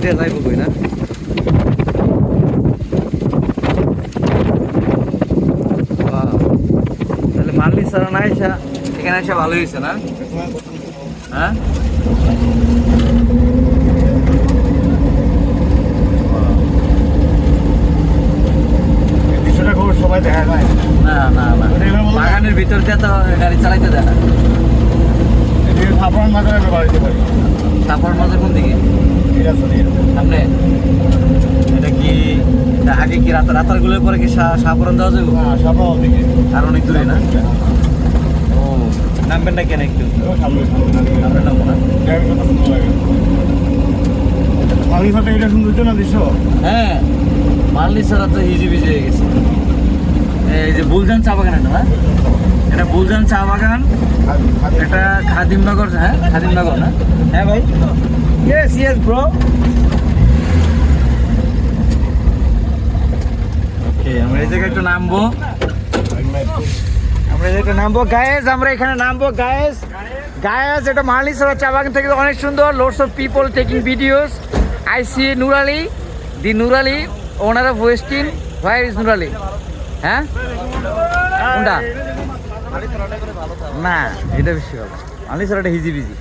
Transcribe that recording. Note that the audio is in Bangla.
থেকে যাইব কই না? তাহলে মাল্লি ছাড়া না এসা এখানে এসে ভালো হয়েছে না? হ্যাঁ সবাই দেখা যায় না না না বাগানের ভিতর দিয়ে তো গাড়ি চালাইতে দেয় না। সাফার মাঝে আমি বাড়িতে পারি তারপর মাঝে কোন দিকে সামনে? এটা কি আগে কি রাতার গুলোর পরে কি সাপরণ দেওয়া যাবে? সাফার দিকে আর অনেক দূরে না? ও নামবেন না কেন একটু? আমরা নামবো না? মালিক সাথে এটা সুন্দর না দৃশ্য। হ্যাঁ মাল্লি ছাড়া তো হিজি বিজি হয়ে গেছে। এই যে বুলজান চা বাগান এটা না? এটা বুলজান চা বাগান, এটা খাদিমনগর। হ্যাঁ খাদিমনগর না? হ্যাঁ ভাই ইয়েস ইয়েস ব্রো। ওকে আমরা এই জায়গায় একটু নামবো, গায়েস। আমরা এখানে নামবো গায়েস। এটা মার্লিসরা চা বাগান থেকে অনেক সুন্দর। Loads of people taking videos. I see Nurali, the Nurali owner of Westin. Where is Nurali? হ্যাঁ কোনটা? না এটা বেশি ভালো। মার্লিসরা হিজি বিজি।